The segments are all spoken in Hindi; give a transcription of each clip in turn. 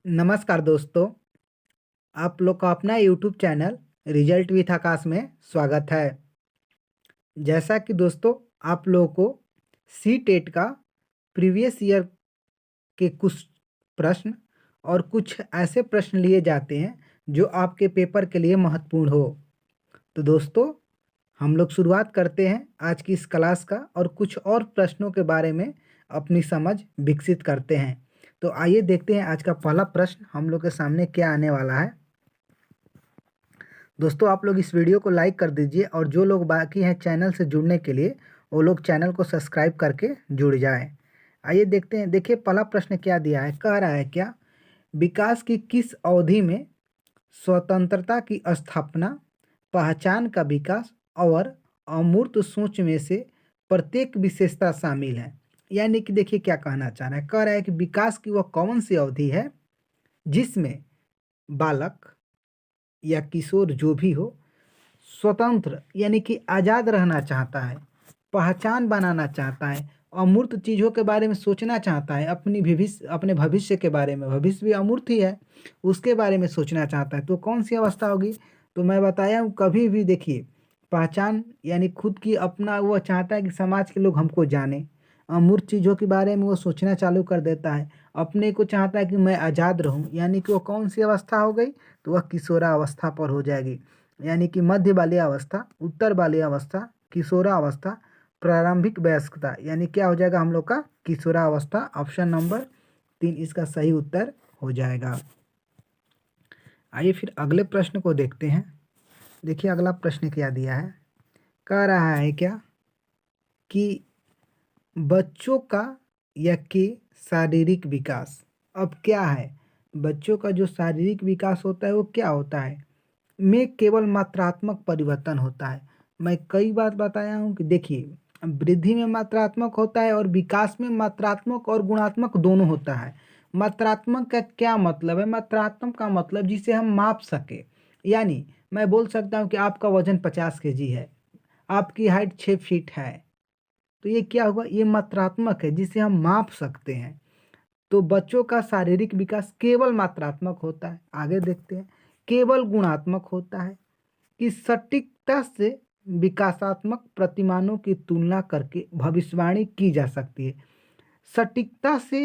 नमस्कार दोस्तों, आप लोग का अपना यूट्यूब चैनल रिजल्ट विथ आकाश में स्वागत है। जैसा कि दोस्तों आप लोगों को सी टेट का प्रीवियस ईयर के कुछ प्रश्न और कुछ ऐसे प्रश्न लिए जाते हैं जो आपके पेपर के लिए महत्वपूर्ण हो। तो दोस्तों हम लोग शुरुआत करते हैं आज की इस क्लास का और कुछ और प्रश्नों के बारे में अपनी समझ विकसित करते हैं। तो आइए देखते हैं आज का पहला प्रश्न हम लोग के सामने क्या आने वाला है। दोस्तों आप लोग इस वीडियो को लाइक कर दीजिए और जो लोग बाकी हैं चैनल से जुड़ने के लिए वो लोग चैनल को सब्सक्राइब करके जुड़ जाएं। आइए देखते हैं। देखिए पहला प्रश्न क्या दिया है, कह रहा है क्या विकास की किस अवधि में स्वतंत्रता की स्थापना, पहचान का विकास और अमूर्त सोच में से प्रत्येक विशेषता शामिल है। यानी कि देखिए क्या कहना चाह रहा है, कह रहा है कि विकास की वह कौन सी अवधि है जिसमें बालक या किशोर जो भी हो स्वतंत्र यानी कि आज़ाद रहना चाहता है, पहचान बनाना चाहता है, अमूर्त चीज़ों के बारे में सोचना चाहता है, अपने भविष्य के बारे में, भविष्य भी अमूर्त ही है, उसके बारे में सोचना चाहता है। तो कौन सी अवस्था होगी? तो मैं बताया हूँ, कभी भी देखिए पहचान यानी खुद की अपना वो चाहता है कि समाज के लोग हमको जाने, अमूर्त चीज़ों के बारे में वो सोचना चालू कर देता है, अपने को चाहता है कि मैं आज़ाद रहूँ, यानी कि वो कौन सी अवस्था हो गई? तो वह किशोरावस्था पर हो जाएगी। यानी कि मध्य बाल्य अवस्था, उत्तर बाल्य अवस्था, किशोरावस्था, प्रारंभिक वयस्कता, यानी क्या हो जाएगा हम लोग का किशोरावस्था। ऑप्शन नंबर 3 इसका सही उत्तर हो जाएगा। आइए फिर अगले प्रश्न को देखते हैं। देखिए अगला प्रश्न क्या दिया है, कह रहा है क्या कि बच्चों का या कि शारीरिक विकास। अब क्या है, बच्चों का जो शारीरिक विकास होता है वो क्या होता है, में केवल मात्रात्मक परिवर्तन होता है। मैं कई बार बताया हूँ कि देखिए वृद्धि में मात्रात्मक होता है और विकास में मात्रात्मक और गुणात्मक दोनों होता है। मात्रात्मक का क्या मतलब है? मात्रात्मक का मतलब जिसे हम माप सके, यानी मैं बोल सकता हूँ कि आपका वजन 50 kg है, आपकी हाइट 6 फीट है, तो ये क्या हुआ? ये मात्रात्मक है जिसे हम माप सकते हैं। तो बच्चों का शारीरिक विकास केवल मात्रात्मक होता है। आगे देखते हैं, केवल गुणात्मक होता है कि सटीकता से विकासात्मक प्रतिमानों की तुलना करके भविष्यवाणी की जा सकती है। सटीकता से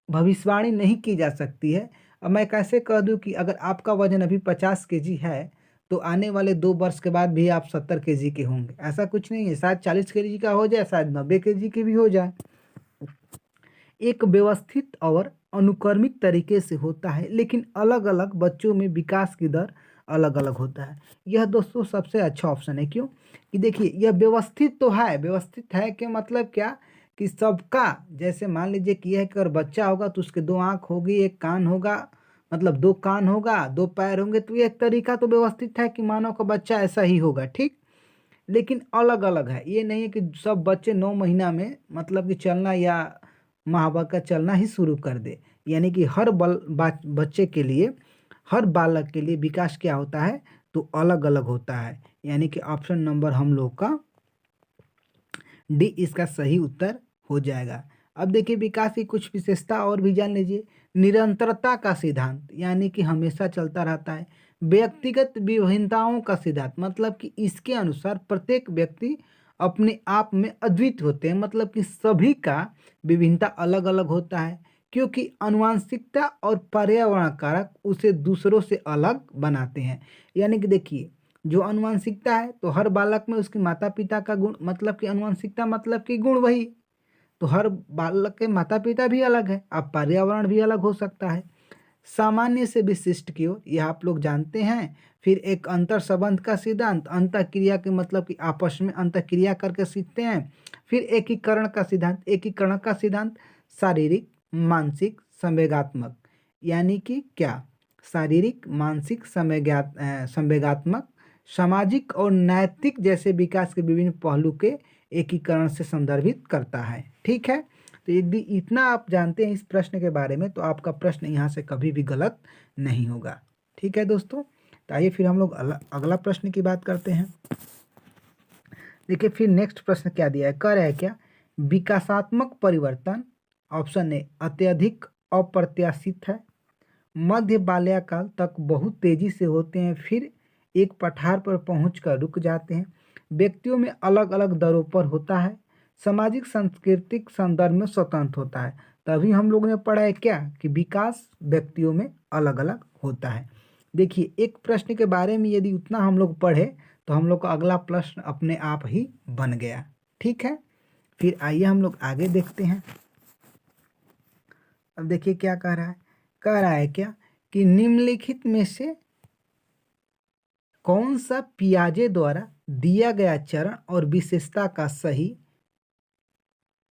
भविष्यवाणी नहीं की जा सकती है। अब मैं कैसे कह दूं कि अगर आपका वजन अभी 50 kg है तो आने वाले 2 वर्ष के बाद भी आप 70 kg के होंगे, ऐसा कुछ नहीं है। शायद 40 kg का हो जाए, शायद 90 kg के भी हो जाए। एक व्यवस्थित और अनुक्रमिक तरीके से होता है, लेकिन अलग अलग बच्चों में विकास की दर अलग अलग होता है। यह दोस्तों सबसे अच्छा ऑप्शन है। क्यों? कि देखिए यह व्यवस्थित तो है। व्यवस्थित है कि मतलब क्या कि सबका, जैसे मान लीजिए कि यह अगर बच्चा होगा तो उसके 2 आँख होगी, एक कान होगा, मतलब 2 कान होगा, 2 पैर होंगे, तो ये एक तरीका तो व्यवस्थित है कि मानव का बच्चा ऐसा ही होगा, ठीक। लेकिन अलग अलग है, ये नहीं है कि सब बच्चे 9 महीना में मतलब कि चलना या माँ बाप का चलना ही शुरू कर दे। यानी कि हर बच्चे के लिए, हर बालक के लिए विकास क्या होता है तो अलग अलग होता है। यानी कि ऑप्शन नंबर हम लोग का डी इसका सही उत्तर हो जाएगा। अब देखिए विकास की कुछ विशेषता और भी जान लीजिए। निरंतरता का सिद्धांत, यानी कि हमेशा चलता रहता है। व्यक्तिगत विभिन्नताओं का सिद्धांत, मतलब कि इसके अनुसार प्रत्येक व्यक्ति अपने आप में अद्वितीय होते हैं, मतलब कि सभी का विभिन्नता अलग अलग होता है, क्योंकि आनुवंशिकता और पर्यावरण कारक उसे दूसरों से अलग बनाते हैं। यानी कि देखिए जो आनुवंशिकता है तो हर बालक में उसके माता पिता का गुण, मतलब कि आनुवंशिकता मतलब कि गुण वही, तो हर बालक के माता पिता भी अलग है, अब पर्यावरण भी अलग हो सकता है। सामान्य से विशिष्ट की ओर, यह आप लोग जानते हैं। फिर एक अंतर संबंध का सिद्धांत, अंतःक्रिया के मतलब कि आपस में अंतःक्रिया करके सीखते हैं। फिर एकीकरण का सिद्धांत, एकीकरण का सिद्धांत शारीरिक, मानसिक, संवेगात्मक, यानी कि क्या शारीरिक, मानसिक, संवेगात्मक, सामाजिक और नैतिक जैसे विकास के विभिन्न पहलू के एकीकरण से संदर्भित करता है, ठीक है। तो यदि इतना आप जानते हैं इस प्रश्न के बारे में तो आपका प्रश्न यहाँ से कभी भी गलत नहीं होगा, ठीक है दोस्तों। तो आइए फिर हम लोग अगला प्रश्न की बात करते हैं। देखिए फिर नेक्स्ट प्रश्न क्या दिया है, कह रहा है क्या विकासात्मक परिवर्तन, ऑप्शन ए अत्यधिक अप्रत्याशित है, मध्य बाल्यकाल तक बहुत तेजी से होते हैं, फिर एक पठार पर पहुंचकर रुक जाते हैं। व्यक्तियों में अलग अलग दरों पर होता है। सामाजिक सांस्कृतिक संदर्भ में स्वतंत्र होता है। तभी हम लोगों ने पढ़ा है क्या कि विकास व्यक्तियों में अलग अलग होता है। देखिए, एक प्रश्न के बारे में यदि उतना हम लोग पढ़े तो हम लोग का अगला प्रश्न अपने आप ही बन गया। ठीक है, फिर आइए हम लोग आगे देखते हैं। अब देखिए क्या कह रहा है। कह रहा है क्या कि निम्नलिखित में से कौन सा पियाजे द्वारा दिया गया चरण और विशेषता का सही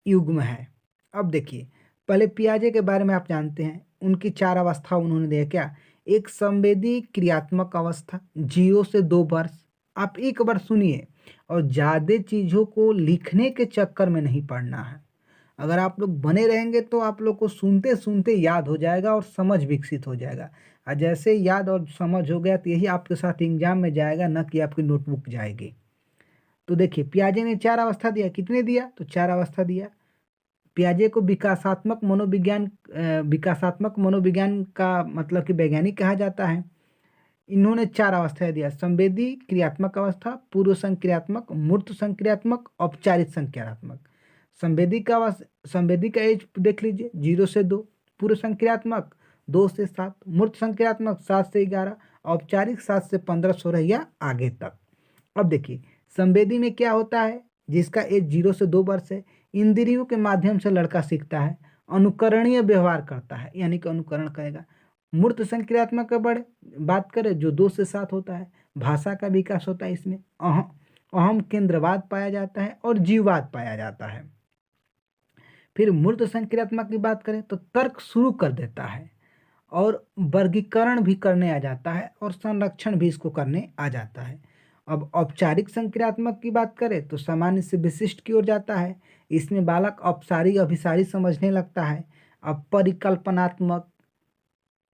युग्म है। अब देखिए, पहले पियाजे के बारे में आप जानते हैं, उनकी 4 अवस्था उन्होंने दिया क्या। एक संवेदी क्रियात्मक अवस्था 0 से 2 वर्ष। आप एक बार सुनिए और ज़्यादा चीज़ों को लिखने के चक्कर में नहीं पढ़ना है। अगर आप लोग बने रहेंगे तो आप लोग को सुनते सुनते याद हो जाएगा और समझ विकसित हो जाएगा। और जैसे याद और समझ हो गया तो यही आपके साथ एग्जाम में जाएगा, न कि आपकी नोटबुक जाएगी। तो देखिए, पियाजे ने 4 अवस्था दिया। कितने दिया? तो 4 अवस्था दिया। पियाजे को विकासात्मक मनोविज्ञान का मतलब कि वैज्ञानिक कहा जाता है। इन्होंने 4 अवस्थाएं दिया। संवेदी क्रियात्मक अवस्था, पूर्व संक्रियात्मक, मूर्त संक्रियात्मक, औपचारिक संक्रियात्मक। संवेदी का एज देख लीजिए 0 से 2, पूर्व संक्रियात्मक 2 से 7, मूर्त संक्रियात्मक 7 से 11, औपचारिक 7 से 15, 16 या आगे तक। अब देखिए, संवेदी में क्या होता है, जिसका एज 0 से 2 वर्ष है। इंद्रियों के माध्यम से लड़का सीखता है, अनुकरणीय व्यवहार करता है, यानी कि अनुकरण करेगा। मूर्त संक्रियात्मक का बड़े बात करें जो 2 से 7 होता है, भाषा का विकास होता है। इसमें अहम केंद्रवाद पाया जाता है और जीववाद पाया जाता है। फिर मूर्त संक्रियात्मक की बात करें तो तर्क शुरू कर देता है और वर्गीकरण भी करने आ जाता है और संरक्षण भी इसको करने आ जाता है। अब औपचारिक संक्रियात्मक की बात करें तो सामान्य से विशिष्ट की ओर जाता है। इसमें बालक औपचारिक अभिसारी समझने लगता है। अब परिकल्पनात्मक,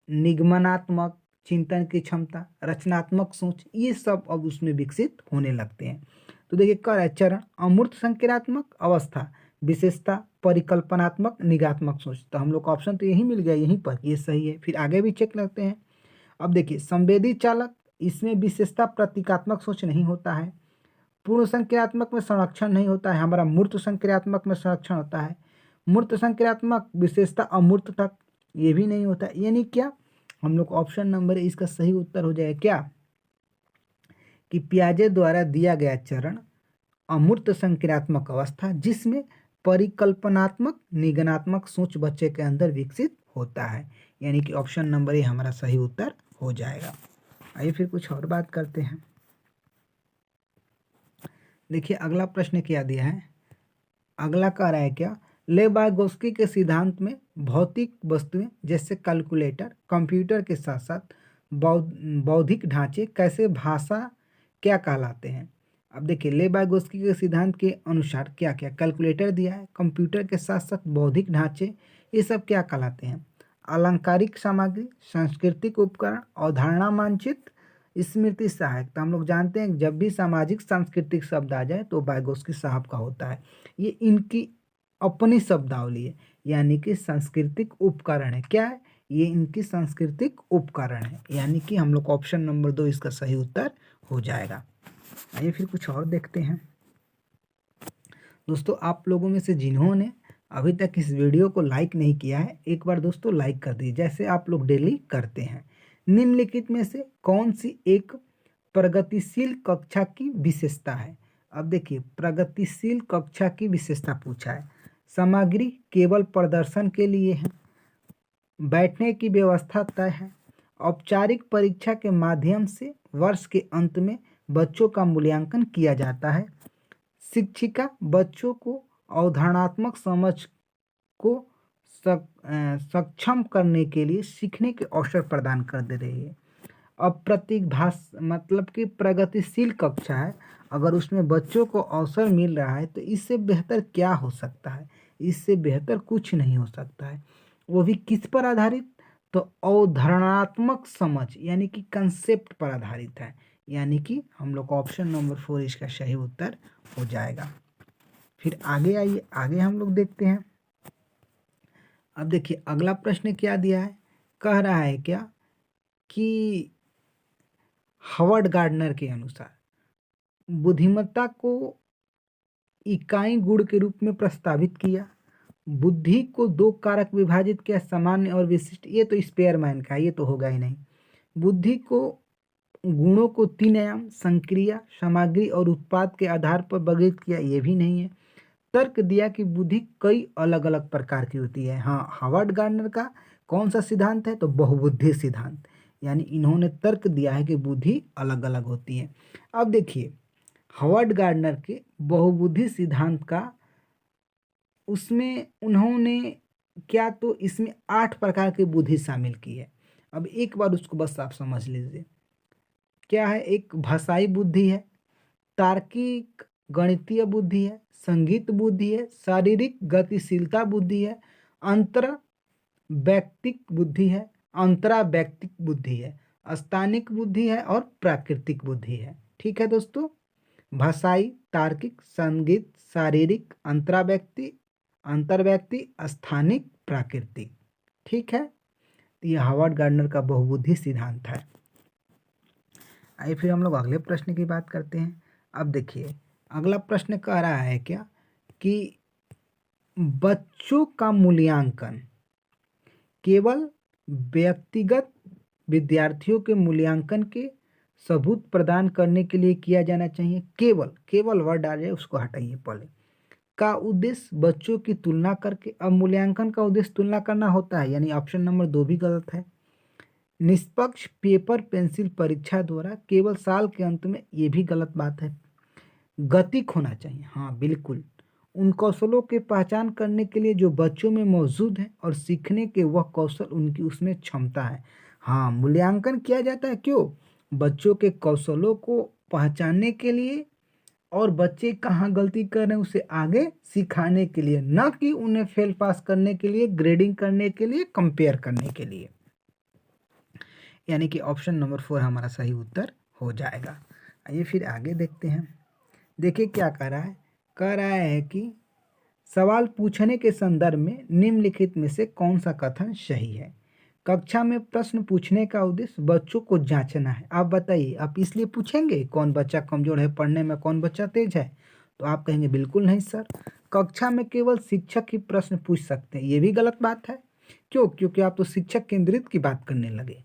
निगमनात्मक चिंतन की क्षमता, रचनात्मक सोच, ये सब अब उसमें विकसित होने लगते हैं। तो देखिए, कर है चरण अमूर्त संक्रियात्मक अवस्था, विशेषता परिकल्पनात्मक, निगात्मक सोच। तो हम लोग का ऑप्शन तो यही मिल गया यहीं पर, ये सही है। फिर आगे भी चेक करते हैं। अब देखिए, संवेदी चालक, इसमें विशेषता प्रतीकात्मक सोच नहीं होता है। पूर्ण संक्रियात्मक में संरक्षण नहीं होता है। हमारा मूर्त संक्रियात्मक में संरक्षण होता है। मूर्त संक्रियात्मक विशेषता अमूर्त तक, ये भी नहीं होता। यानी क्या, हम लोग ऑप्शन नंबर इसका सही उत्तर हो जाएगा क्या कि पियाजे द्वारा दिया गया चरण अमूर्त संक्रियात्मक अवस्था, जिसमें परिकल्पनात्मक निगमनात्मक सोच बच्चे के अंदर विकसित होता है। यानी कि ऑप्शन नंबर ए हमारा सही उत्तर हो जाएगा। आइए फिर कुछ और बात करते हैं। देखिए, अगला प्रश्न क्या दिया है। अगला कह रहा है क्या, लेबागोस्की के सिद्धांत में भौतिक वस्तुएं जैसे कैलकुलेटर, कंप्यूटर के साथ साथ बौद्धिक ढांचे कैसे भाषा क्या कहलाते हैं। अब देखिए, लेबागोस्की के सिद्धांत के अनुसार क्या क्या कैलकुलेटर दिया है, कंप्यूटर के साथ साथ बौद्धिक ढांचे, ये सब क्या कहलाते हैं। अलंकारिक सामग्री, सांस्कृतिक उपकरण, अवधारणा मानचित्र, स्मृति सहायक। तो हम लोग जानते हैं जब भी सामाजिक सांस्कृतिक शब्द आ जाए तो वाइगोस्की साहब का होता है। ये इनकी अपनी शब्दावली है, यानी कि सांस्कृतिक उपकरण है। क्या है ये? इनकी सांस्कृतिक उपकरण है। यानी कि हम लोग ऑप्शन नंबर 2 इसका सही उत्तर हो जाएगा। आइए फिर कुछ और देखते हैं। दोस्तों, आप लोगों में से जिन्होंने अभी तक इस वीडियो को लाइक नहीं किया है, एक बार दोस्तों लाइक कर दीजिए, जैसे आप लोग डेली करते हैं। निम्नलिखित में से कौन सी एक प्रगतिशील कक्षा की विशेषता है। अब देखिए, प्रगतिशील कक्षा की विशेषता पूछा है। सामग्री केवल प्रदर्शन के लिए है, बैठने की व्यवस्था तय है, औपचारिक परीक्षा के माध्यम से वर्ष के अंत में बच्चों का मूल्यांकन किया जाता है, शिक्षिका बच्चों को अवधारणात्मक समझ को सक्षम करने के लिए सीखने के अवसर प्रदान कर दे रही है। अब प्रतिभास मतलब कि प्रगतिशील कक्षा है, अगर उसमें बच्चों को अवसर मिल रहा है तो इससे बेहतर क्या हो सकता है। इससे बेहतर कुछ नहीं हो सकता है। वो भी किस पर आधारित? तो अवधारणात्मक समझ यानी कि कंसेप्ट पर आधारित है। यानी कि हम लोग ऑप्शन नंबर 4 इसका सही उत्तर हो जाएगा। फिर आगे आइए, आगे हम लोग देखते हैं। अब देखिए, अगला प्रश्न क्या दिया है कह रहा है क्या कि हावर्ड गार्डनर के अनुसार बुद्धिमत्ता को इकाई गुण के रूप में प्रस्तावित किया। बुद्धि को दो कारक विभाजित किया, सामान्य और विशिष्ट। ये तो स्पेयरमैन का, ये तो होगा ही नहीं। बुद्धि को गुणों को तीन आयाम, संक्रिया, सामग्री और उत्पाद के आधार पर वर्गीकृत किया, ये भी नहीं है। तर्क दिया कि बुद्धि कई अलग अलग प्रकार की होती है। हाँ, हावर्ड गार्डनर का कौन सा सिद्धांत है? तो बहुबुद्धि सिद्धांत। यानी इन्होंने तर्क दिया है कि बुद्धि अलग अलग होती है। अब देखिए, हावर्ड गार्डनर के बहुबुद्धि सिद्धांत का उसमें उन्होंने क्या, तो इसमें 8 प्रकार की बुद्धि शामिल की है। अब एक बार उसको बस आप समझ लीजिए। क्या है? एक भाषाई बुद्धि है, तार्किक गणितीय बुद्धि है, संगीत बुद्धि है, शारीरिक गतिशीलता बुद्धि है, अंतर वैयक्तिक बुद्धि है, अंतरा वैयक्तिक बुद्धि है, स्थानिक बुद्धि है और प्राकृतिक बुद्धि है। ठीक है दोस्तों, भाषाई, तार्किक, संगीत, शारीरिक, अंतर्व्यक्ति, स्थानिक, प्राकृतिक। ठीक है, तो यह हावर्ड गार्डनर का बहुबुद्धि सिद्धांत है। आइए फिर हम लोग अगले प्रश्न की बात करते हैं। अब देखिए, अगला प्रश्न कह रहा है क्या कि बच्चों का मूल्यांकन केवल व्यक्तिगत विद्यार्थियों के मूल्यांकन के सबूत प्रदान करने के लिए किया जाना चाहिए। केवल, केवल वर्ड आ जाए उसको हटाइए पहले। का उद्देश्य बच्चों की तुलना करके। अब मूल्यांकन का उद्देश्य तुलना करना होता है, यानी ऑप्शन नंबर 2 भी गलत है। निष्पक्ष पेपर पेंसिल परीक्षा द्वारा केवल साल के अंत में, ये भी गलत बात है। गतिक होना चाहिए, हाँ बिल्कुल। उन कौशलों के पहचान करने के लिए जो बच्चों में मौजूद है और सीखने के वह कौशल उनकी उसमें क्षमता है। हाँ, मूल्यांकन किया जाता है क्यों? बच्चों के कौशलों को पहचानने के लिए और बच्चे कहाँ गलती कर रहे हैं उसे आगे सिखाने के लिए, न कि उन्हें फेल पास करने के लिए, ग्रेडिंग करने के लिए, कंपेयर करने के लिए। यानी कि ऑप्शन नंबर 4 हमारा सही उत्तर हो जाएगा। आइए फिर आगे देखते हैं। देखिए क्या कह रहा है। कह रहा है कि सवाल पूछने के संदर्भ में निम्नलिखित में से कौन सा कथन सही है। कक्षा में प्रश्न पूछने का उद्देश्य बच्चों को जांचना है। आप बताइए, आप इसलिए पूछेंगे कौन बच्चा कमजोर है पढ़ने में, कौन बच्चा तेज है? तो आप कहेंगे बिल्कुल नहीं सर, कक्षा में केवल शिक्षक ही प्रश्न पूछ सकते हैं। ये भी गलत बात है। क्यों? क्योंकि आप तो शिक्षक केंद्रित की बात करने लगे।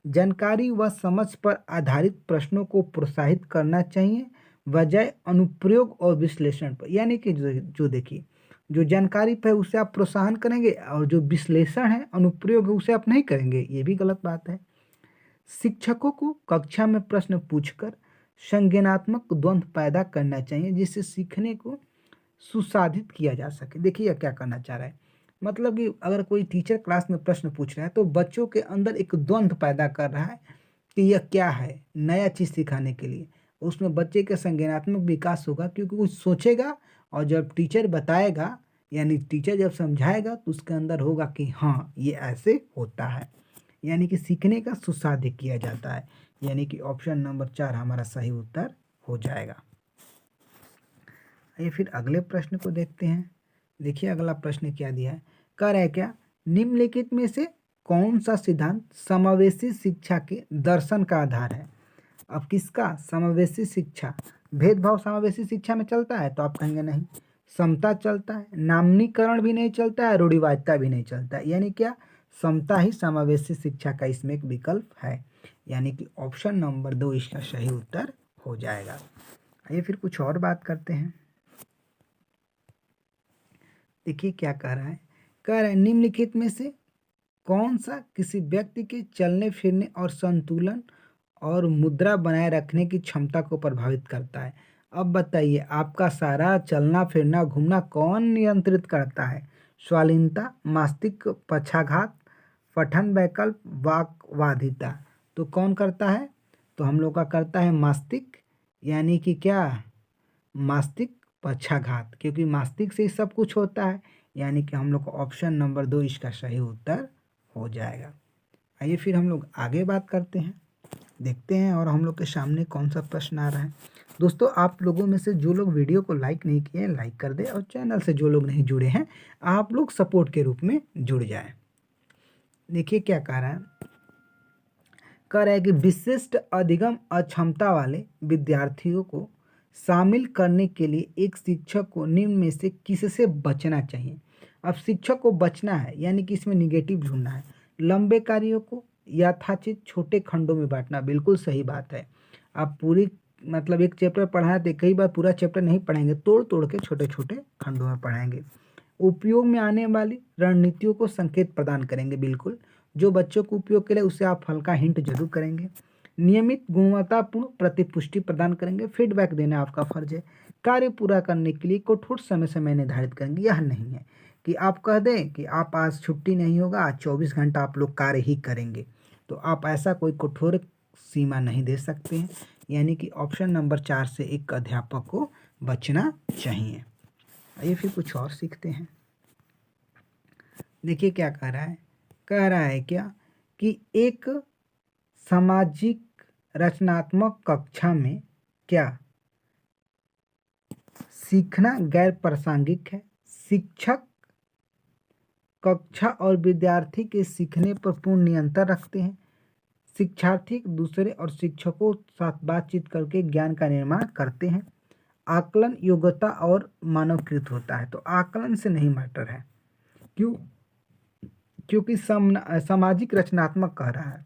जानकारी व समझ पर आधारित प्रश्नों को प्रोत्साहित करना चाहिए, बजाय अनुप्रयोग और विश्लेषण पर। यानी कि जो देखिए, जो जानकारी पर है उसे आप प्रोत्साहन करेंगे और जो विश्लेषण है, अनुप्रयोग है, उसे आप नहीं करेंगे। ये भी गलत बात है। शिक्षकों को कक्षा में प्रश्न पूछकर संज्ञानात्मक द्वंद्व पैदा करना चाहिए, जिससे सीखने को सुसाधित किया जा सके। देखिए यह क्या करना चाह रहा है, मतलब कि अगर कोई टीचर क्लास में प्रश्न पूछ रहा है तो बच्चों के अंदर एक द्वंद्व पैदा कर रहा है कि यह क्या है, नया चीज़ सिखाने के लिए। उसमें बच्चे का संज्ञानात्मक विकास होगा, क्योंकि कुछ सोचेगा और जब टीचर बताएगा, यानी टीचर जब समझाएगा, तो उसके अंदर होगा कि हाँ ये ऐसे होता है। यानी कि सीखने का सुसाधित किया जाता है। यानी कि ऑप्शन नंबर 4 हमारा सही उत्तर हो जाएगा। आइए फिर अगले प्रश्न को देखते हैं। देखिए अगला प्रश्न क्या दिया है। कह रहा है क्या, निम्नलिखित में से कौन सा सिद्धांत समावेशी शिक्षा के दर्शन का आधार है। अब किसका? समावेशी शिक्षा। भेदभाव समावेशी शिक्षा में चलता है? तो आप कहेंगे नहीं। समता चलता है, नामनीकरण भी नहीं चलता है, रूढ़िवादिता भी नहीं चलता है। यानी क्या? समता ही समावेशी शिक्षा का इसमें एक विकल्प है। यानी कि ऑप्शन नंबर 2 इसका सही उत्तर हो जाएगा। आइए फिर कुछ और बात करते हैं। देखिए क्या कह रहा है। कह रहा है निम्नलिखित में से कौन सा किसी व्यक्ति के चलने फिरने और संतुलन और मुद्रा बनाए रखने की क्षमता को प्रभावित करता है। अब बताइए, आपका सारा चलना फिरना घूमना कौन नियंत्रित करता है? स्वालीनता, मस्तिष्क पक्षाघात, पठन वैकल्प, वाक्वादिता। तो कौन करता है? तो हम लोग का करता है मस्तिष्क। यानी कि क्या? मस्तिष्क पक्षाघात, क्योंकि मस्तिष्क से ही सब कुछ होता है। यानी कि हम लोग को ऑप्शन नंबर 2 इसका सही उत्तर हो जाएगा। आइए फिर हम लोग आगे बात करते हैं, देखते हैं और हम लोग के सामने कौन सा प्रश्न आ रहा है। दोस्तों, आप लोगों में से जो लोग वीडियो को लाइक नहीं किए हैं, लाइक कर दें, और चैनल से जो लोग नहीं जुड़े हैं, आप लोग सपोर्ट के रूप में जुड़ जाएं। देखिए क्या कह रहा है कि विशिष्ट अधिगम अक्षमता वाले विद्यार्थियों को शामिल करने के लिए एक शिक्षक को निम्न में से किससे बचना चाहिए। अब शिक्षक को बचना है यानी कि इसमें निगेटिव ढूंढना है। लंबे कार्यों को यथाचित छोटे खंडों में बांटना, बिल्कुल सही बात है। आप पूरी मतलब एक चैप्टर पढ़ाए तो कई बार पूरा चैप्टर नहीं पढ़ाएंगे, तोड़ तोड़ के छोटे छोटे खंडों में पढ़ाएंगे। उपयोग में आने वाली रणनीतियों को संकेत प्रदान करेंगे, बिल्कुल जो बच्चों को उपयोग के लिए उसे आप हल्का हिंट जरूर करेंगे। नियमित गुणवत्तापूर्ण प्रतिपुष्टि प्रदान करेंगे, फीडबैक देना आपका फर्ज है। कार्य पूरा करने के लिए कठोर समय निर्धारित करेंगे। यह नहीं है कि आप कह दें कि आप आज छुट्टी नहीं होगा, आज 24 घंटा आप लोग कार्य ही करेंगे, तो आप ऐसा कोई कठोर सीमा नहीं दे सकते हैं। यानी कि ऑप्शन नंबर 4 से एक अध्यापक को बचना चाहिए। आइए फिर कुछ और सीखते हैं। देखिए क्या कह रहा है क्या कि एक सामाजिक रचनात्मक कक्षा में क्या सीखना गैर प्रासंगिक है। शिक्षक कक्षा और विद्यार्थी के सीखने पर पूर्ण नियंत्रण रखते हैं। शिक्षार्थी दूसरे और शिक्षकों साथ बातचीत करके ज्ञान का निर्माण करते हैं। आकलन योग्यता और मानवकृत होता है, तो आकलन से नहीं मैटर है। क्यों? क्योंकि सामाजिक रचनात्मक कह रहा है।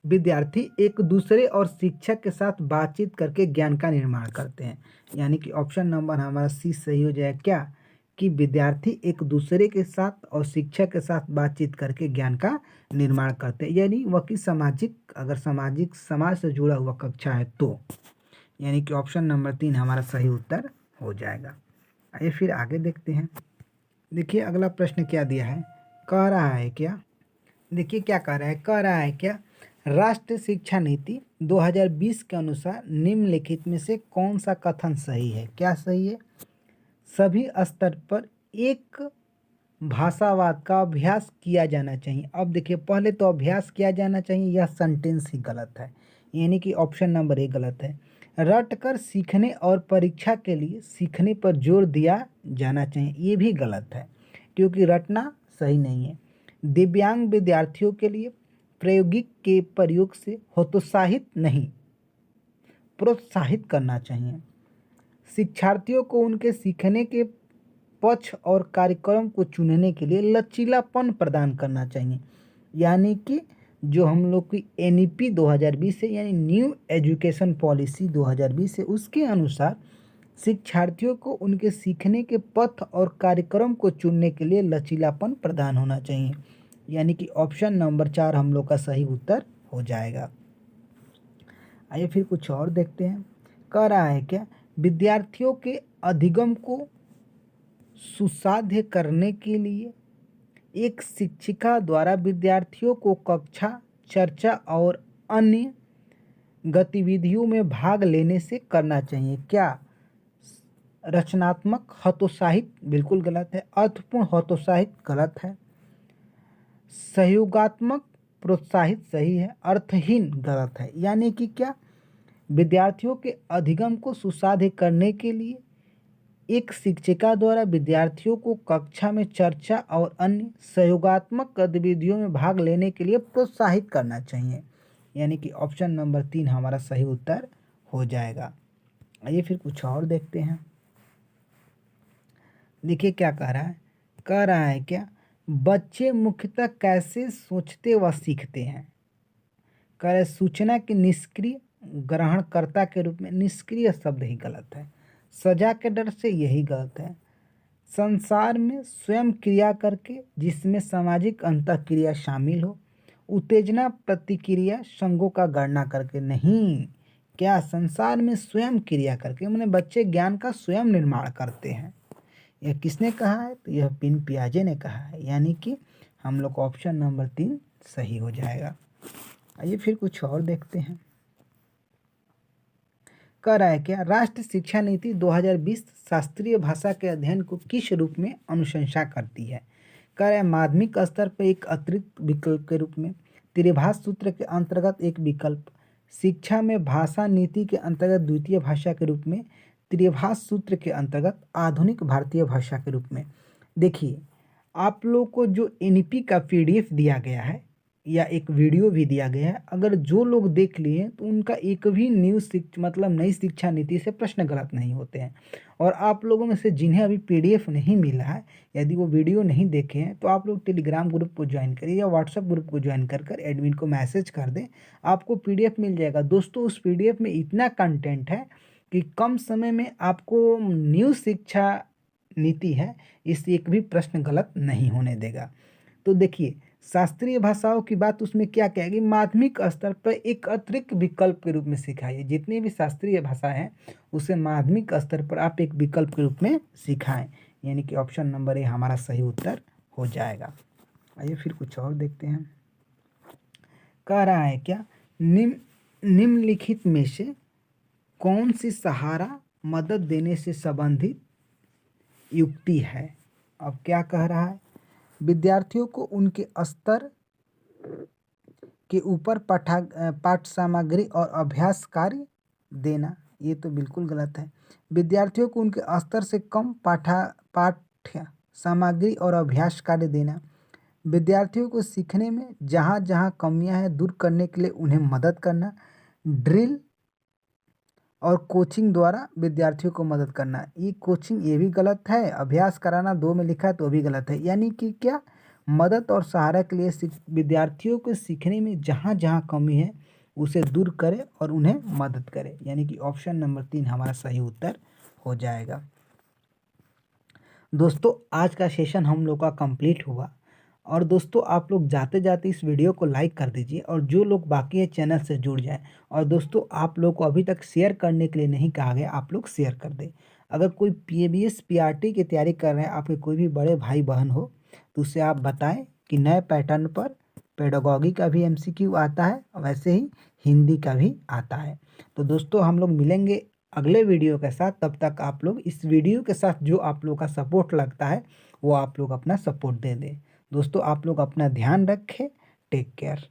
विद्यार्थी एक दूसरे और शिक्षक के साथ बातचीत करके ज्ञान का निर्माण करते हैं। यानी कि ऑप्शन नंबर हमारा सी सही हो जाएगा क्या, कि विद्यार्थी एक दूसरे के साथ और शिक्षक के साथ बातचीत करके ज्ञान का निर्माण करते हैं। यानी वह कि सामाजिक, अगर सामाजिक समाज से जुड़ा हुआ कक्षा है तो, यानी कि ऑप्शन नंबर 3 हमारा सही उत्तर हो जाएगा। आइए फिर आगे देखते हैं। देखिए अगला प्रश्न क्या दिया है, कह रहा है क्या, देखिए क्या कह रहा है क्या, राष्ट्रीय शिक्षा नीति 2020 के अनुसार निम्नलिखित में से कौन सा कथन सही है। क्या सही है? सभी स्तर पर एक भाषावाद का अभ्यास किया जाना चाहिए। अब देखिए पहले तो अभ्यास किया जाना चाहिए, यह सेंटेंस ही गलत है, यानी कि ऑप्शन नंबर 1 गलत है। रट कर सीखने और परीक्षा के लिए सीखने पर जोर दिया जाना चाहिए, ये भी गलत है क्योंकि रटना सही नहीं है। दिव्यांग विद्यार्थियों के लिए प्रायोगिक के प्रयोग से हतोत्साहित नहीं, प्रोत्साहित करना चाहिए। शिक्षार्थियों को उनके सीखने के पक्ष और कार्यक्रम को चुनने के लिए लचीलापन प्रदान करना चाहिए। यानी कि जो हम लोग की NEP 2020 है, यानी न्यू एजुकेशन पॉलिसी 2020 है, उसके अनुसार शिक्षार्थियों को उनके सीखने के पथ और कार्यक्रम को चुनने के लिए लचीलापन प्रदान होना चाहिए। यानी कि ऑप्शन नंबर 4 हम लोग का सही उत्तर हो जाएगा। आइए फिर कुछ और देखते हैं। कह रहा है क्या, विद्यार्थियों के अधिगम को सुसाध्य करने के लिए एक शिक्षिका द्वारा विद्यार्थियों को कक्षा, चर्चा और अन्य गतिविधियों में भाग लेने से करना चाहिए। क्या? रचनात्मक हतोत्साहित बिल्कुल गलत है। अर्थपूर्ण हतोत्साहित गलत है। सहयोगात्मक प्रोत्साहित सही है। अर्थहीन गलत है। यानी कि क्या, विद्यार्थियों के अधिगम को सुसाध्य करने के लिए एक शिक्षिका द्वारा विद्यार्थियों को कक्षा में चर्चा और अन्य सहयोगात्मक गतिविधियों में भाग लेने के लिए प्रोत्साहित करना चाहिए। यानी कि ऑप्शन नंबर 3 हमारा सही उत्तर हो जाएगा। आइए फिर कुछ और देखते हैं। देखिए क्या कह रहा है क्या, बच्चे मुख्यतः कैसे सोचते व सीखते हैं। कह रहे सूचना के निष्क्रिय ग्रहणकर्ता के रूप में, निष्क्रिय शब्द ही गलत है। सजा के डर से, यही गलत है। संसार में स्वयं क्रिया करके जिसमें सामाजिक अंतःक्रिया शामिल हो। उत्तेजना प्रतिक्रिया संघों का गणना करके नहीं। क्या? संसार में स्वयं क्रिया करके, मैंने बच्चे ज्ञान का स्वयं निर्माण करते हैं। यह किसने कहा है? तो यह पियाजे ने कहा है। यानी कि हम लोग ऑप्शन नंबर 3 सही हो जाएगा। आइए फिर कुछ और देखते हैं। कह रहा है क्या, राष्ट्रीय शिक्षा नीति 2020 शास्त्रीय भाषा के अध्ययन को किस रूप में अनुशंसा करती है। कह रहा है माध्यमिक स्तर पर एक अतिरिक्त विकल्प के रूप में, त्रिभाष सूत्र के अंतर्गत एक विकल्प, शिक्षा में भाषा नीति के अंतर्गत द्वितीय भाषा के रूप में, त्रिभाष सूत्र के अंतर्गत आधुनिक भारतीय भाषा के रूप में। देखिए आप लोग को जो एनईपी का पीडीएफ दिया गया है या एक वीडियो भी दिया गया है, अगर जो लोग देख लिए तो उनका एक भी मतलब नई शिक्षा नीति से प्रश्न गलत नहीं होते हैं। और आप लोगों में से जिन्हें अभी पीडीएफ नहीं मिला है, यदि वो वीडियो नहीं देखे हैं, तो आप लोग टेलीग्राम ग्रुप को ज्वाइन करिए या व्हाट्सएप ग्रुप को ज्वाइन कर एडमिन को मैसेज कर दें, आपको पीडीएफ मिल जाएगा। दोस्तों उस पीडीएफ में इतना कंटेंट है कि कम समय में आपको न्यू शिक्षा नीति है इस एक भी प्रश्न गलत नहीं होने देगा। तो देखिए, शास्त्रीय भाषाओं की बात उसमें क्या कहेगी, माध्यमिक स्तर पर एक अतिरिक्त विकल्प के रूप में सिखाइए। जितनी भी शास्त्रीय भाषा है उसे माध्यमिक स्तर पर आप एक विकल्प के रूप में सिखाएं, यानी कि ऑप्शन नंबर ए हमारा सही उत्तर हो जाएगा। आइए फिर कुछ और देखते हैं। कह रहा है क्या, निम्नलिखित में से कौन सी सहारा मदद देने से संबंधित युक्ति है। अब क्या कह रहा है, विद्यार्थियों को उनके स्तर के ऊपर पाठ सामग्री और अभ्यास कार्य देना, ये तो बिल्कुल गलत है। विद्यार्थियों को उनके स्तर से कम पाठ्य सामग्री और अभ्यास कार्य देना। विद्यार्थियों को सीखने में जहाँ जहाँ कमियां हैं दूर करने के लिए उन्हें मदद करना। ड्रिल और कोचिंग द्वारा विद्यार्थियों को मदद करना, ये कोचिंग ये भी गलत है। अभ्यास कराना 2 में लिखा है तो भी गलत है। यानी कि क्या, मदद और सहारा के लिए विद्यार्थियों को सीखने में जहाँ जहाँ कमी है उसे दूर करे और उन्हें मदद करे, यानी कि ऑप्शन नंबर 3 हमारा सही उत्तर हो जाएगा। दोस्तों आज का सेशन हम लोग का कंप्लीट हुआ। और दोस्तों आप लोग जाते जाते इस वीडियो को लाइक कर दीजिए और जो लोग बाकी है चैनल से जुड़ जाएं। और दोस्तों आप लोग को अभी तक शेयर करने के लिए नहीं कहा गया, आप लोग शेयर कर दें। अगर कोई पीएबीएस पीआरटी की तैयारी कर रहे हैं, आपके कोई भी बड़े भाई बहन हो, तो उससे आप बताएं कि नए पैटर्न पर पेडागॉजी का भी एमसीक्यू आता है, वैसे ही हिंदी का भी आता है। तो दोस्तों हम लोग मिलेंगे अगले वीडियो के साथ। तब तक आप लोग इस वीडियो के साथ जो आप लोग का सपोर्ट लगता है वो आप लोग अपना सपोर्ट दे दें। दोस्तों आप लोग अपना ध्यान रखें। Take care.